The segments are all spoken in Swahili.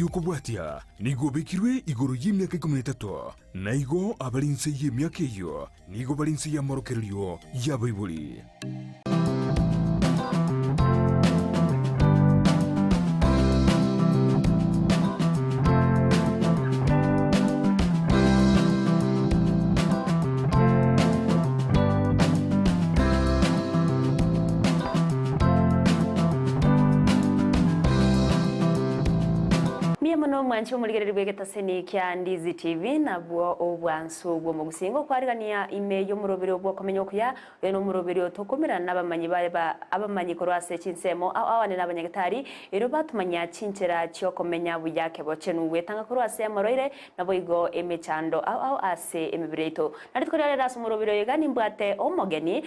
Yukubwatia nigo bekirwe igoro y'imyaka 13 na igo abalinse y'imyaka iyo nigo balinse ya morokerio ya Bible. Muno mwanchi umuligereri bwegetaseni kya Ndizi TV nabwo obwansu bwo mu Gusingo kwarigania ime yo murobero bwo Okomenya Okuya no murobero tokomera nabamanyi abamanyi korwase chinsemo awane nabanyagatari ero batumanya chinchera cyo Okomenya buyake bochenu wetanga korwase amoroire nabo igo emechando ase emibireto naritkorera rasu murobero yegani mbwate omogeni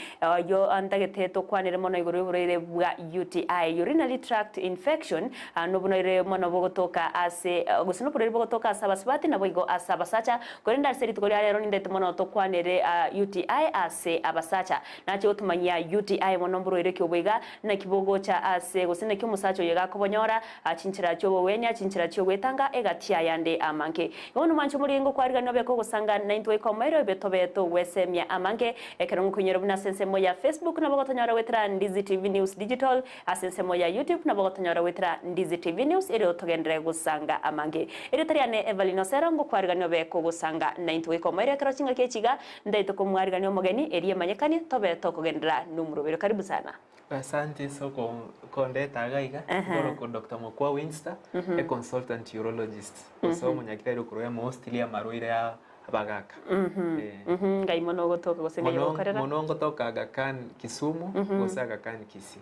yo andagete to kwanere mono igoro y'uburere bwa UTI urinary tract infection no bunoire mono bogotoka ase Gusii no pureri bogotoka asabasibati nabo igo asabasacha korenda seri tukori rero ndete mono to kwanere UTI ase abasacha nacho utumanya UTI mono mburo kyo bwiga na kibogo cha ase Gusii ne kyumusacho yega kubonyora chinchira cyo wenya chinchira cyo wetanga egatia yande amanke yono mancho muringo kwariga nobe ko gusanga 90 komero beto wesemya amanke ekero kunyero buna sensemo ya Facebook nabo gotonyora wetra Ndizi TV News Digital asensemo ya YouTube nabo gotonyora wetra Ndizi TV News ero togendere gusanga amange eritariane Evelino Serongo kwariganyo beko gusanga 90 komere kero chinga kechiga ndaito ko mwariganyo mogeni eriye manyekani tobe tokogendera numurubiro karibu sana. Asante soko kondeta gaiga ko Dr. Mokwa Winster a consultant urologist so munyakira kuroya mostly amaroire ya abagaka ngai mono gotoka gosenga yokarera mono gotoka gakan Kisumu gosaga kan Kisii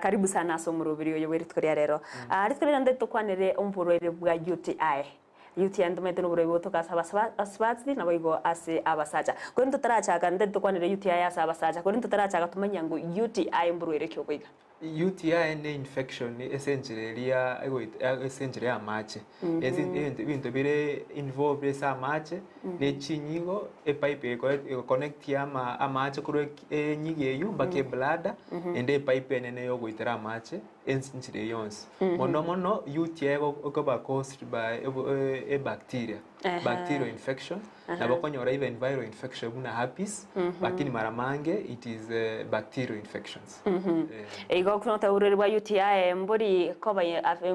karibu sana so murubiro yo weritkorya rero aritkorera ndaito kwanere umburwere bwa UTI ndumete n'uburebe botoka asabasibati nabo igo ase abasacha ko ntutarachaga ndaito kwanere UTI ase abasacha ko ntutarachaga tumanya ngo UTI mburwere kyo kwiga UTI ne infection essentially ya mache ibintu bire involve sa mache ne chinyigo pipe ko connect ya mache kuri nyigeyo bake bladder ende pipe nene yo goitera mache essentially yons mono UTI ko ba caused by a bacterial infection na bakonyora even viral infection buna herpes lakini maramange it is bacterial infections ego kunota urere bwa UTI mbori ko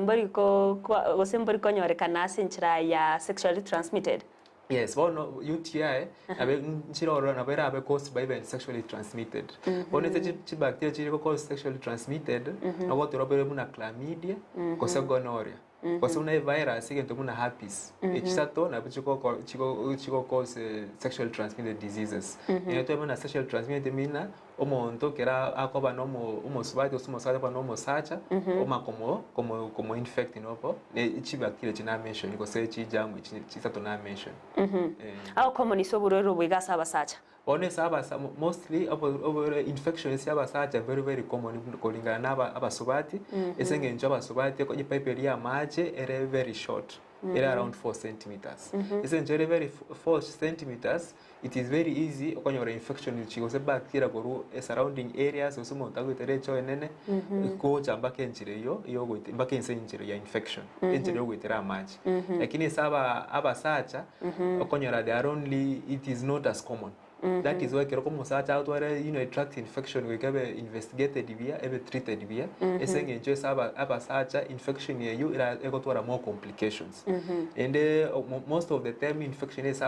mbori ko gosembori konyorekana sinchira ya sexually transmitted. Yes, well, UTI abe nchiroro na bera abe caused by even sexually transmitted. Bonete chi bacteria chi caused sexually transmitted na wote robere buna chlamydia ko gonorrhea. Kwa sababu na virus igento muna herpes echisato na chiko cause sexually transmitted diseases eto muna sexually transmitted mina omonto kera akoba no umosubati osumosata pa no mosacha oma como infect inopo echi bacteria china mention ko se chi jamu chisato na mention how common is oburero bwigasa abasacha one saba mostly over infections yabasacha very common kolingana na abasubati esenge njo abasubati ko pipe ya mache ere very short ere around 4 centimeters essentially very 4 centimeters it is very easy okonyora infection chigose bacteria koru surrounding areas osumo tagutere cho enene ko chamba kenjire yo goite bakense njire ya infection enjire goitera mache lakini saba abasacha okonyora they are only it is not as common. That is why kero komo sacha out where tract infection we have investigated via ebe treated via esenge nje saba abasacha infection ye you ego to more complications and most of the time infection is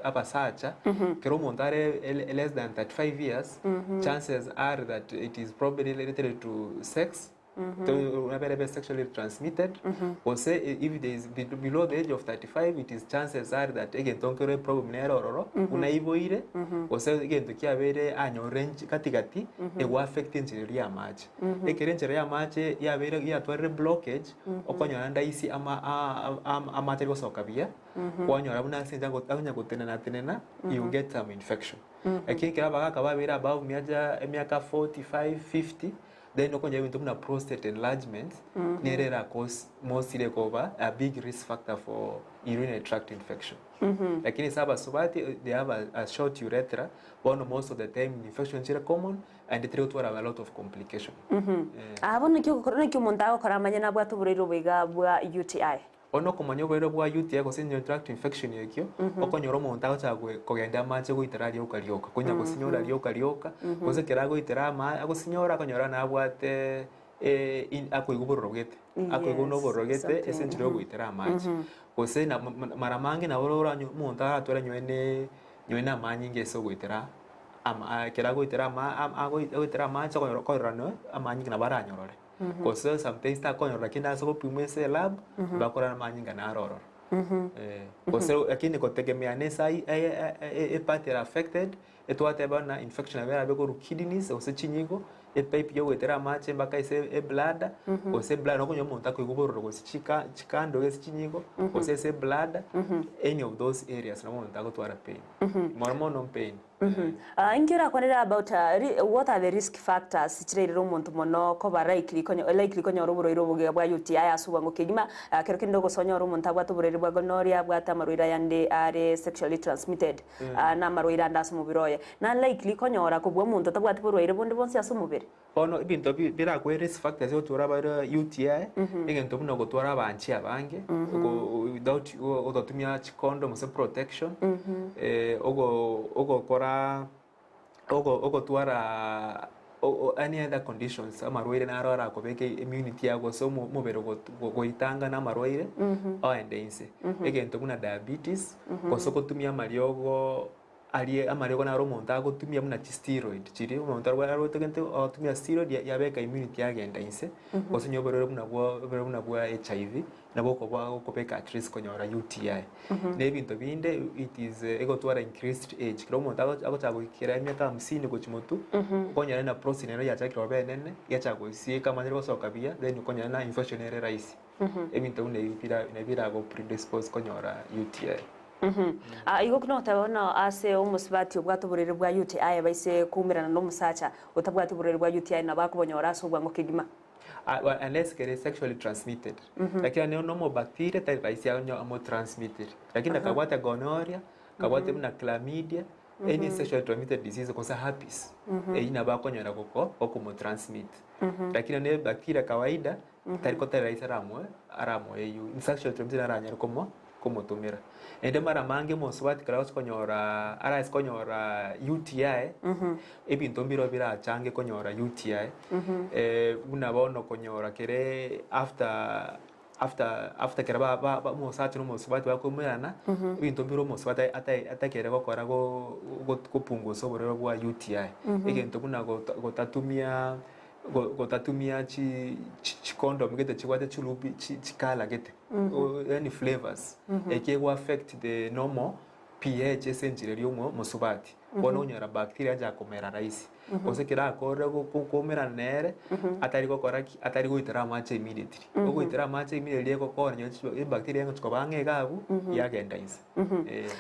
abasacha kero montare less than 35 years chances are that it is probably related to sex to sexually transmitted or say if it is below the age of 35 it is chances are that again tonkere problem nerororo unaiboire or say again to kiabere anyo range katikati e wa affect njiri ya mache ekere njiri ya mache ya bere ya twere blockage okonyora ndaisi ama tego sokabia kwanyora buna senja gotakunya gotenena you get some infection lakini kaba kababera above miaka 45 50 then okonye bintu buna prostate enlargement nerera cause mostly cover a big risk factor for urinary tract infection. Lakini saba subati they have a short urethra, one most of the time infections are common and they treat a lot of complication. Abone kyo montago koramanya na bwa tuburiro bwiga bwa UTI. Ono kumanya bwero bwa UTI ko urinary tract infection yekyo okonyoro montago chagwe kogenda amache goitera ryoka kunya gusinyora ryoka goze kerago itera ama agusinyora akonyora na bwate akoiguborogete akoiguborogete essentially goitera amache gose na maramangi na borora montago atwara nywene amanyi ngeso goitera ama kerago itera ama goitera amache koyorano amanyi na baranyorore. Because sometimes ta konyorora kinda so pimese lab bakora manyinga na aroro. Because lakini kotegemea nesa part affected etwate bana infection abera beko kidneys ose chinyigo pipe yo wetera mache mbaka ise bladder ose bladder no konyo monta ko iguboro go chikando ese chinyigo ose ese bladder any of those areas no monta ko twara pain hormonal pain. Ingira kwanira about what are the risk factors chirero umuntu mono ko likely konyo ruburo irobuge bwa UTI asuba ngo kigima kero kindo go sonyo umuntu abwa tuburere bwa gonorrhea bwa tamarwira yande are sexually transmitted na marwira ndasu mubiroye na likely konyora ko bwa umuntu tabwa tuburere bondi bonse asumubere ono ibintu bira ko risk factors yo turaba UTI ingento buno go twara abanchi abange without ototumia chikondo muse protection ogo kora ogo twara any other conditions amarwaire na arora akobeke immunity yago so mubero go itanga na marwaire aende inse egento buna diabetes kosoko tumia mariogo aliye amarego na romonta gutumia muna steroid chiri romonta rwa togente otumia steroid yabeka immunity yagenda inse osinyo borero muna bwa HIV nabo ko beka at risk konyora UTI nebinto binde it is ego twara increased age romonta agochago kira emyaka 50 gochimotu konyara na prosinero yachakiro benene yachago sie kama nero soka bia then konyara na infection ere rise ebinto nebira go predispose konyora UTI. Igo kuno tabona ase umusibati ubwato burere bwa UTI baise kumirana no musacha utabwati burere bwa UTI na bakubonyora so bwango kigima unless get sexually transmitted lakini no bacteria tai baise amo transmitted lakini kabwata gonorrhea kabwata na chlamydia any sexually transmitted disease kosa herpes ina bakonyora koko okumo transmit lakini ne bacteria kawaida tariko tai raisa aramo eyu sexually transmitted aranyar como tumira ende mara mange moswati kala konyora ara konyora UTI ebinto mbiro bira change konyora UTI unabono konyora kere after kera ba mosati no moswati bakomerana ebinto mbiro moswati atakere gokora go punguza oborero bwa UTI egento kuna gotatumia chikondo mgete chikwate chulubi chikala gete any flavors ekego affect the normal pH essentially ryomo musubati bono unyara bacteria ja komera raisi ose kira akore komera nere atari go itara mache immediately go itara mache immediately go konya bacteria ngo bange gabu yagenda inse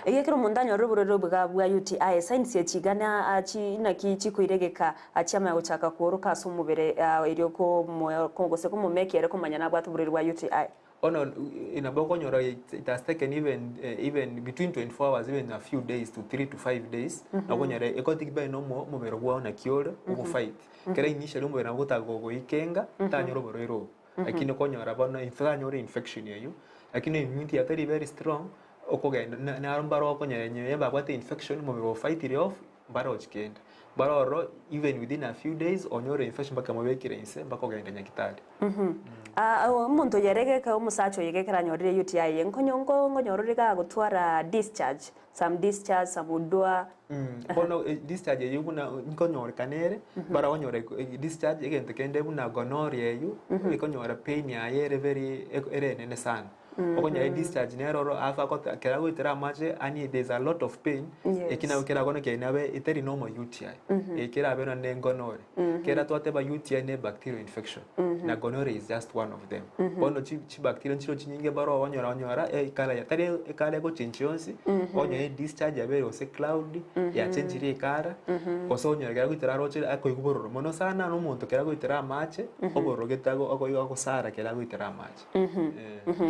egekero mundanyo ruburo bwa UTI science yachigana achi naki chikuiregeka achama guchaka kuruka sumubere iryo ko gose ko mumekere komanya na bwatuburiro bwa UTI. Ono inaboko nyora it has taken even between 24 hours, even a few days to 3 to 5 days na konyara ekotikba no mubero bwa na kiore ugo fight kera initially mubero ngota gogo ikenga tanyoro borero lakini konyara bana infection yeyo lakini immunity atari very strong okogenda na arambaro konyara nyewe babate infection mubero fight it off baro chikenda baroro even within a few days onyoro infection baka mubekire inse bakogenda nyakitali umuntu yeregeka umusacho yegekera nyorire UTI nkonyongo nyororega gutwara discharge some udwa bono discharge yuguna nkonyore kanere bara onyore discharge egente kende buna gonorrhea yu ikonyora pain ya yere very ere nene sana okonya discharge neroro afa ko kera go itera mache ani there's a lot of pain ekina kera gono ke nabe iteri normal UTI ekera beno ne gonore kera to ateba UTI ne bacterial infection na gonorrhea is just one of them bono chi bacteria chiro chinyinge baro onyora ikala ya tari ikala go chinchionsi onya discharge abere ose cloud ya chenjiri ikara koso onyora kera go itera roche akoigubororo mono sana no muntu kera go itera mache oboro getago akoigo kusara kera go itera mache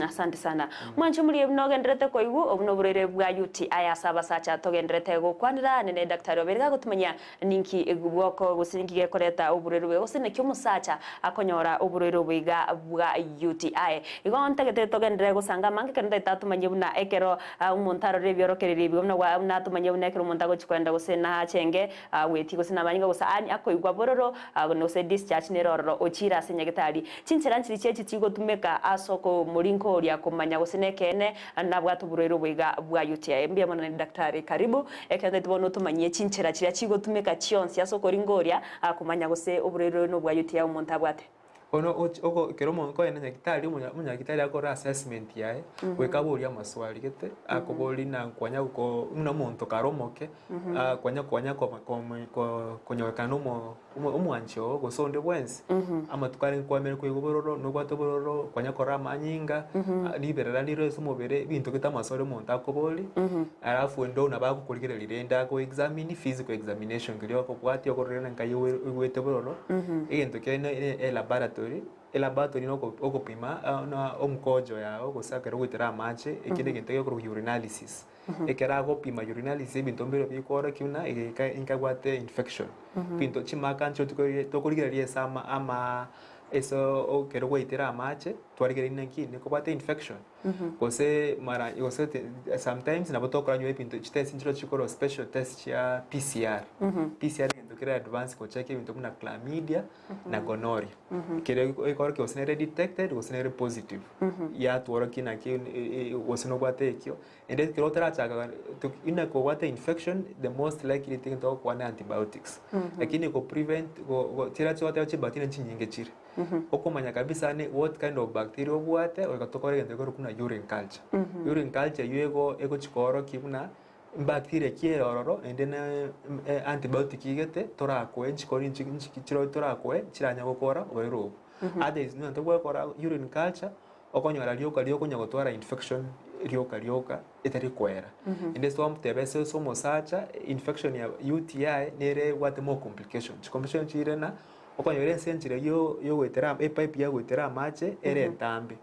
asante sana mwancho muri mnogendrete koigu obno burere bwa UTI asaba sacha togendrete go kwanira nene daktari oberga gutumanya ninki egubwoko gusinki gekoreta oburere bwe gusine kyumusacha akonyora oburere bwiga bwa UTI igonte gete togendre gusanga mange kende tatumanye buna ekero umuntaro rebyorokereri bwo na tumanye buna ekero umuntago chikwenda gusina chenge weti gusina banyinga gusani akoigwa bororo no se discharge neroro ochira senyegetari chinchira nchiri chechi chigo tumeka asoko murinko lya kumanya gusine kene na bwatu burero bwiga bwa UTI mbia mwana ni daktari karibu ekende tubono tumanye chinchira chira chigo tumeka chionsi asoko ringoria kumanya guse oburero no bwa UTI umuntu abwate ono oko keromo ko ene nyakitali munyakitali akora assessment yae wekaburia maswali gete akoboli na kwanya ko una muntu karomoke kwanya ko konyokana umwancho go sonde bwensi ama tukari kwa mere ko igoboro no kwatobororo kwanya kora manyinga liberera liro sumobere bintu kita masore muntu akoboli arafu ndo na bakukulikira lirenda ko examine physical examination kiriyo ko kwati okorera nkayo wetebooro egento kene laboratory no okopima na omkojo yao gusakera gwitera mache ekinde gintege ko urinalysis ekera gopima urinalysis bintu mbere bikora kiuna ikagwate infection bintu chimaka ncho tukoligera liesama ama eso okero gwitera mache twarigera inakine ko bate infection kose mara yose sometimes na botokora nyo bintu chitest nchiro chikoro special test ya PCR kira advance ko check ibintu muna chlamydia na gonorrhea kire ikora ke osene detected osene positive ya tuora kina ki oseno gwate ekyo ende kiro tarachaga ina ko gwate infection the most likely thing to kwa antibiotics lakini ko prevent go tira chote cha bacteria chinyinge chire okomanya kabisa ne what kind of bacteria ogwate okatokore ngende ko kuna urine culture ego chikoro kibuna bacteria kierororo ende na antibiotic igete torakwe chikori chiro torakwe chiranya gukora oero others no ntogwa kora urine culture okonyora lyoka nyagotwara infection lyoka etari kwera ende so mtebese so mosacha infection ya UTI nere what more complication chirena okonyore senchire yo wetera pipe ya wetera mache ere tambi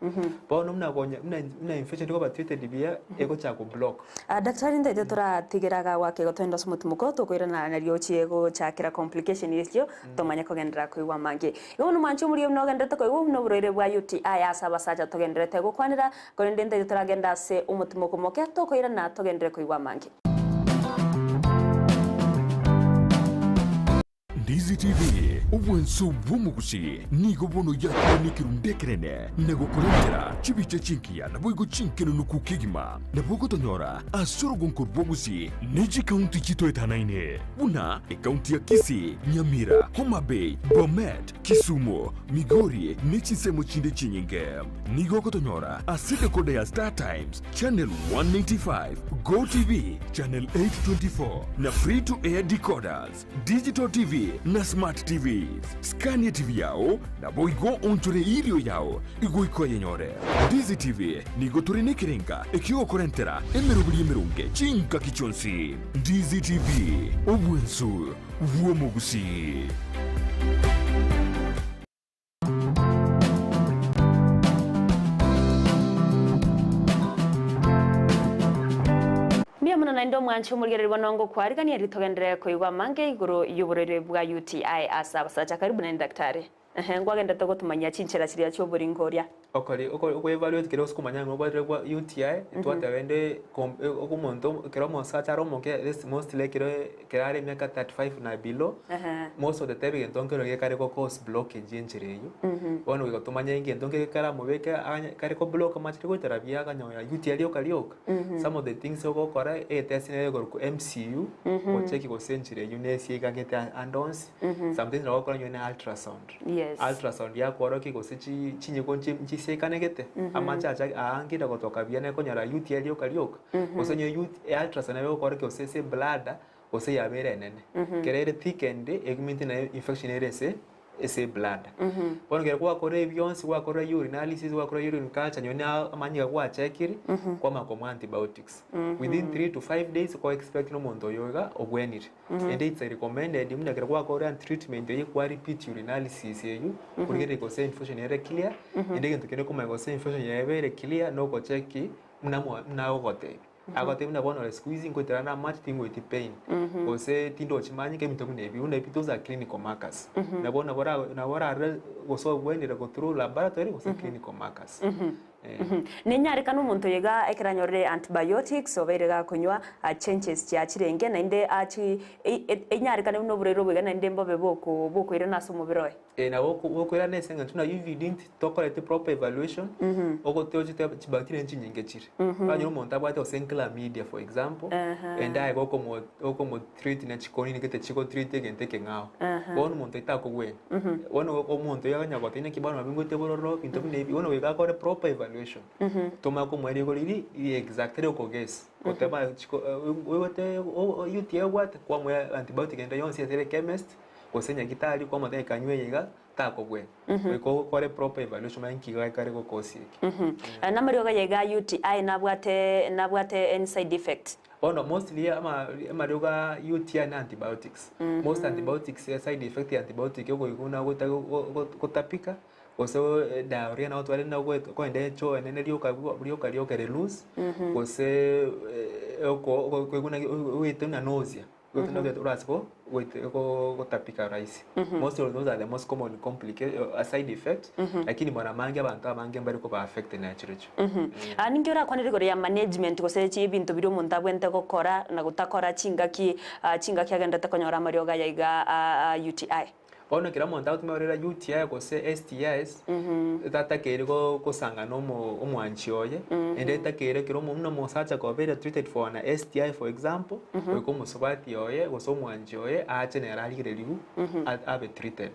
bono mna infection ko batwite bia ego cha ko block daktari ndete tora tigeraga wake gotwenda smutumuko to koirana na ryo chiego chakira complication isyo tomanya kogendera kuiwa mange yono mancho muri no gendete ko no burere bwa UTI asaba saja to genderete go kwanira korende ndete tora genda se umutumuko moke to koirana to gendere kuiwa mange Ndizi TV obwenso bw'omugusi nigo bono yakonikirundekerene nagokorengera chibiche chinkia nabwigo chinkeno nukukigima nabwogotonyora asoro gonkor bwogusi neji kaunti chito etanaine buna kaunti ya Kisii, Nyamira, Homa Bay, Bomet, Kisumu, Migori nechisemo chinde chinyinge nigo gotonyora aside kode ya Star Times channel 195 Go TV channel 824 na free to air decoders digital TV na smart TVs Scania TV yao na boigo onchore irio yao igo ikoye nyore Ndizi TV nigo turine kirenga ekio korentera emerunge chinka kichonsi Ndizi TV obwensu bw'omugusi na ndo mwancho mulgereri wanongo kwarigania ritogendere koigwa mange iguru yuburere bwa UTI asaba sacha karibu na daktari ngwagenda to gutumanya chinchira chiria cyo buringoria uko evaluate kero skumanya ngo kwa UTI twata wende okumonto kero mosacha romo ke this most like kero miaka 35 na below most of the time entonke ro kare ko cause blockage enchireyo ono gutumanya inge entonke kara mubeke kare ko block machire ko terapia kanyoya UTI lyoka some of the things go kora test ne go ku MCU o check ko senchireyo ne siega gete andons something ro ko nyone ultrasound ultrasound yakoroki gose chinyiko chisekanegete amachacha aangira gotoka biane konyara UTI lyoka gose nyo ultrasound yakoroki gose bladder gose yabere nene kerere thickened egminti na infection erese ese blood. Bono kera kwa byonsi kwa urinalysis kwa urine culture nyona amanyiga kwa chekiri kwa makoma antibiotics. Within 3 to 5 days kwa expect no muntu yoga obwenire. And it's recommended imuna kera kwa treatment ye kwa repeat urinalysis yeyu kurigere ko say infection yere clear and again tukene kuma ko say infection yere clear no ko cheki mna ogote. Agote mna bono squeezing ko terana much thing with pain. Ko se tindo chimanyi ke mito kunebi una those are clinical markers. Na bona bora go so bwenire go through laboratory go se clinical markers. Ninyari kanu muntu yega ekiranyorere antibiotics oberega kunywa changes cha chirenge na inde achi enyari kanu no burero bwega na inde mbobe boko ira naso mubiroe na boko ira nesenga tuna if you didn't tolerate proper evaluation oko teoji bacteria nyingi chiri banyo muntu abwate osenkla media for example and I go como treat na chikoni nikete chiko treat gente kengao bono muntu itako gwe wono omuntu yaganya gotine kibano mabingote bororo into nebi wono wega ko proper evaluation toma como eri goliri exactly oko guess otema chiko wewe UTI what kwa mwe antibiotic enda yonsi ere chemist kosenya kitali kwa mate kanywe yega tako gwe ko kore proper evaluation manki ga kare ko kosi namari oga yega UTI nabwate any side effect. Oh no, mostly amaroga UTI na antibiotics. Most antibiotics side effect antibiotic yoko ikuna kutapika. Oso diarrhea na watu wale na kwa ende cho enene lioka relose. Ose ko kuna wete na nausea. Wete na urasiko wete ko tapika rice. Most of those are the most common side effects. Lakini mwana mange abantu abange bari ko ba affect naturally. Ningiora kwa nirigore ya management gose chi bintu biro muntu abwente gukora na gutakora chingaki agenda takonyora marioga yaiga UTI. Ono kira muntu atumerera UTI gose STIs tatakere ko sanga no omwanchi oye ende takere kiro muno mosacha ko very treated for an STI for example ko musobati oye gose omwanchi oye ache nerali riu abe treated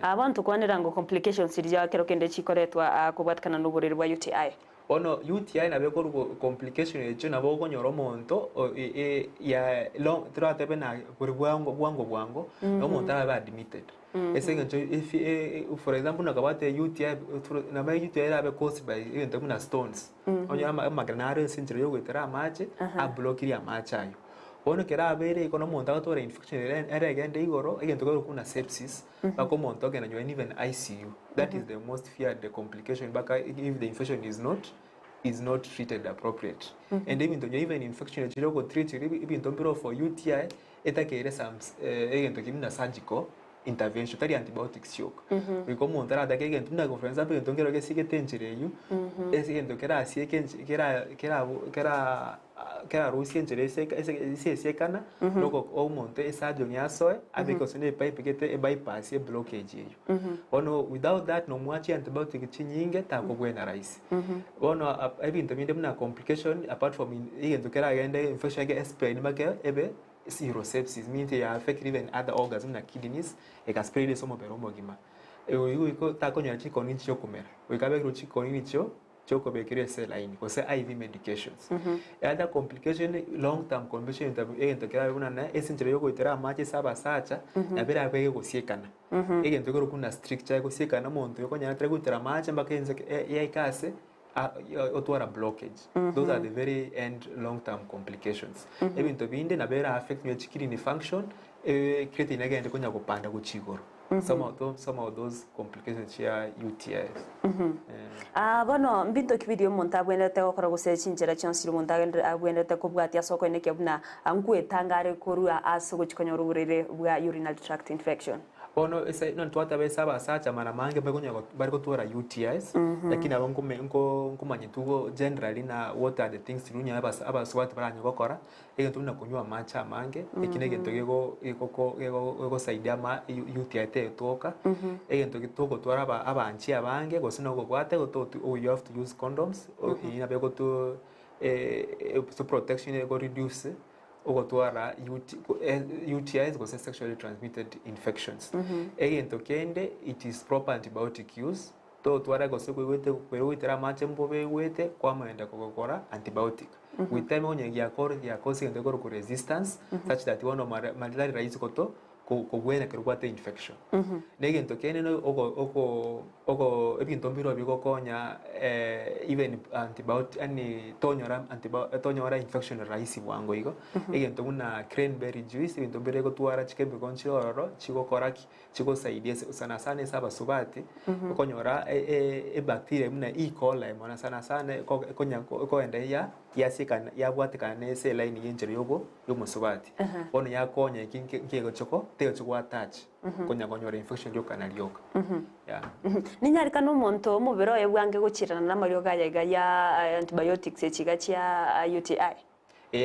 abantu kwanira ngo complications irya kero kende chikoretwa kubatkana n'uburere bwa UTI. Ono UTI na beko complication echo na boko nyoro monto ya long tratebe na bwango no monto aba admitted esenga if for example na kabate UTI na ba UTI aba caused by into na stones onyo magranare sinjiro yo gwetera amache a block iri amache ayo ono kera abere ikono monto atora infection era agende igoro egento ko kuna sepsis bako monto gena nyo even ICU. That is the most feared complication if the infection is not treated appropriate. And even infection that you go treat even for UTI etakere some egento kimina surgical intervention tari antibiotics yok biko monto ara dake egento na for example egento ngero gesike tenjireyu egento kera asieke kera rusi enjere ese kana loko o monto esadio nyasoe abiko sine pipe gete bypass blockage yeyo ono without that no mwachi antibiotic chinyinge tako gwena rice ono ebintu binde muna complication apart from egento kera agende infection ge spread make ebe sepsis means they affect even other organs na kidneys spread somo beromo gima iko tako nyachi konini cho kumera wikabe ruchi konini cho choko bekire saline ko se IV medications other complication long term complication egento kera kuna na essentially yoko itera mache saba sacha na bera bege gosiekana egento kero kuna stricture gosiekana monto yoko nyatra gutera mache mbakenze yaikase otwara blockage. Those are the very end long term complications. Ebintu binde na bera affect your kidney function creating again kunya kupanda kuchigoro. Some of those complications here UTIs. Bono mbinto kibidio muntu abwendete gukora gusechinjira cyonsiri muntu abwendete kubwati asoko ene kebuna ankwetangare korua aso gukonyora uburere bwa urinary tract infection. Ono non twata besaba sacha mana mange begonya bari ko tora UTIs lakini abonko nkumanye tugo generally na what are the things runya abaswati baranya gukora egento na kunywa macha mange ekine gento gego saidia ma UTI te toka egento gitoko twara abanchi abange gosino gogwate you have to use condoms ina bego to so protection go reduce ogotwara UTIs gose sexually transmitted infections. Egento kende it is proper antibiotic use. To twara gose kwegwitera mache mbobe wete kwa mwenda kugokora antibiotic. With time onye ya cause ngende ku resistance such that one malaria rais koto kugwena kerwate infection. Negento kene no ogo ebinto mbiro bigokonya even antibiotic ani tonyora infection rais wango igo. Egento muna cranberry juice ebinto mbiro gotwara chikebe konchiroro chigokoraki chigosaidia sana sana saba subati konyora bacteria muna E. coli mona sana sana koenda yasikana yabwatikana nese line yenjero yogo musubati ono yakonya kinkego choko teo choko attach konya konyora infection yo kana lyoka ninyarika no monto mubiro yebwange guchirana na mario ya antibiotics echiga chia UTI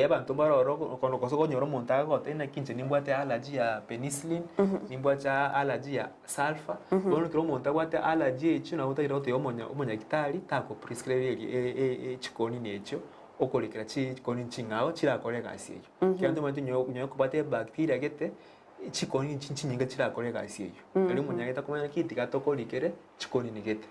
abantu baroro kono koso nyoro montaga gote na kinche nimbwate allergy ya penicillin nimbwate allergy ya sulfur ono kiro montaga wate allergy echi na utagira ote omonya kitali tako prescribe chikoni necho okolikira chikoni chingao chirakore gasi eyo kyanto mantu nyo kubate bacteria gete chikoni chinyinga chirakore gasi eyo ali munyageta kumanya kiti gatokolikere chikoni nigete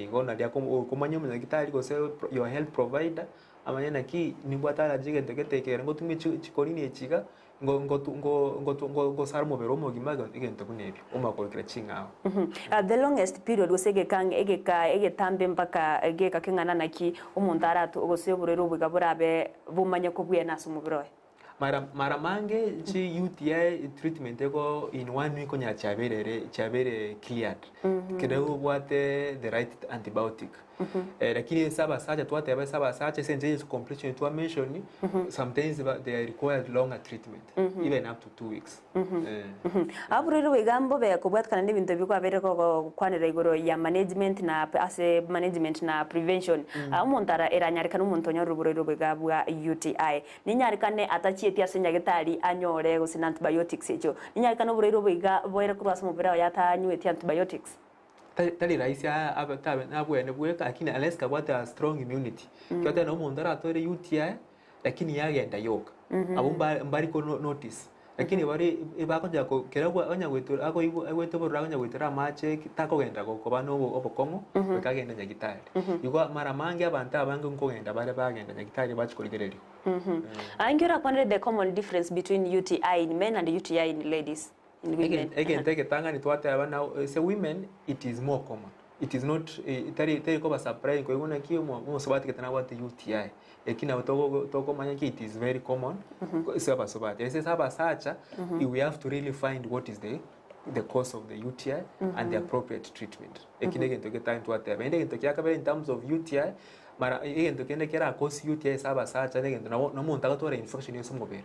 igona lya kumanya munya kitali gose your health provider amanyana ki nimbwata allergy gete gete ngotumi chikoni nechiga ngo sarmo beromo gimaga igento kunebyo umakolikira chingao the longest period gosege kang egetambe mpaka egeka kingana naki umuntu aratu ogose burero bugaburabe bumanye ko bwena sumubiro mara mange chi UTI treatment ego in 1 week onya chabere cleared kedego bwate the right antibiotic lakini saba sacha twate saba sacha senje completion to mention sometimes they require longer treatment even up to 2 weeks aburero wegambo be kubwatkana n'ibintu bikwa bere ko kwanira igoro ya management na management na prevention umuntara eranyarika n'umuntu onyo ruburero bwegabwa UTI ninyarikane atachieti asenyagitari anyore gusina antibiotics ejo ninyarika n'uburero bwega boyera kurwasa mubira yatanywe antibiotics tali raisi abatabe nabwene bweka lakini unless kabata strong immunity kyote no mundara atore UTI lakini yagenda yoka abo mbari ko notice lakini bari bakonja ko keragwa onya gwitura ako igwete borura onya gwitira mache takogenda ko bano obokongo bekagenda nyagitari yuko mara mange abantu abange nkogenda bare bagenda nyagitari bachikoligererio angira kwande the common difference between UTI in men and UTI in ladies again take tanga ni twate abana say women it is more common it is not tari ko ba surprise ko igona ki mo sobati ketana what UTI ekina toko manya ki it is very common saba sobati ese saba sacha we have to really find what is the cause of the UTI and the appropriate treatment ekine gento ketana twate abende gento kyaka in terms of UTI mara gento kende kera cause UTI saba sacha gento no monta gatore infection yeso mobere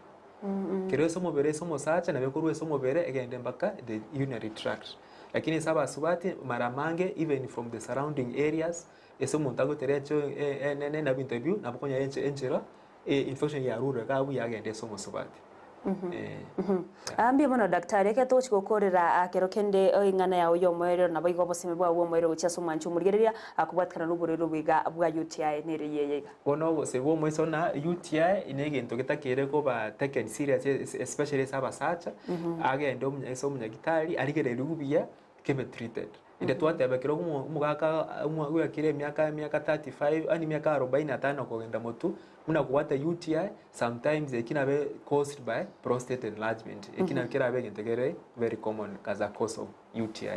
kero somo bere somo sacha na bekurwe somo bere egende mpaka the urinary tract lakini saba subati mara mange even from the surrounding areas esomo ntago terecho na interview na bukonya enchera infection ya rura kabu yagende somo subati ambie mono daktari eke tochikokorera akero kende ingana ya uyo mwero na boigo bosime bwa uwo mwero uchaso manchu murigereria akubwatkana n'uburero bwiga bwa UTI nereyeyega bono bose bo mweso na UTI inegento getakere ko ba taken serious especially saba sacha agende omunyaso omunyagitari arigerera ubia kebe treated inde twate abakiro umugaka umwakire miaka 35 ani miaka 45 kogenda motu muna kuwata UTI sometimes ekina be caused by prostate enlargement ekina kira be gentegere very common as a cause of UTI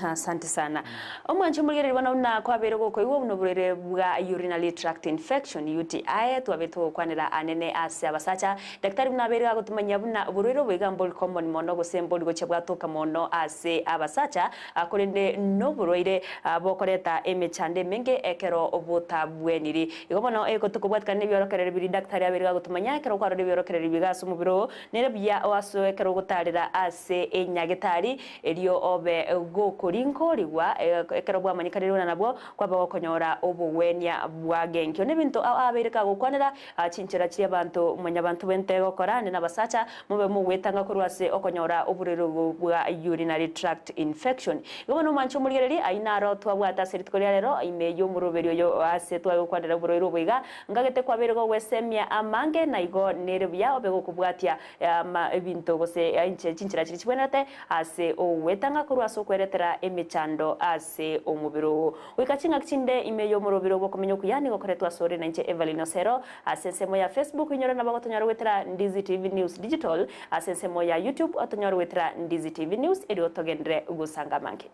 asante sana omwanchi mugere bwana una kwabere goko iwo buno burere bwa urinary tract infection UTI twabeto kwanira anene ase abasacha daktari munabere agotumanya buna burero bwegambo common mono gosembo ligochebwa toka mono ase abasacha akorende no buroire bokoreta emechande menge ekero obutabweniri igobona ekotokobwatkana nebyorokerere biri daktari abere agotumanya ekero kwaro nebyorokerere bigaso mubiro nerebya waso ekero gotarira ase enyagetari elio obe gokorinko liwa ekero bwa manyikariro nabo kwaba gokonyora obugwenia bwa genkyo nebintu abereka gukwanira chinchira kiri abantu munyabantu bentego korane nabasacha mube mugwetanga kurwase okonyora oburero bwa urinary tract infection gono mancho muligereri ainaro twabwata seritoria rero imeyo muroberio yo ase twagukwanira oburero bwiga ngagete kwaberego gwesemia amange naigo nerebya obego kubwatia ebintu gose chinchira kiri kibwenete ase owetanga kurwase okweretera emechando ase omubiro wikachinga kinde imeyo murobiro bwo komenya kuyani gokoretwa sore na nche Evelyn Osero asensemo ya Facebook inyora nabagotonyara wetera Ndizi TV News Digital asensemo ya YouTube otonyara wetera Ndizi TV News eri otogendere ugusanga manke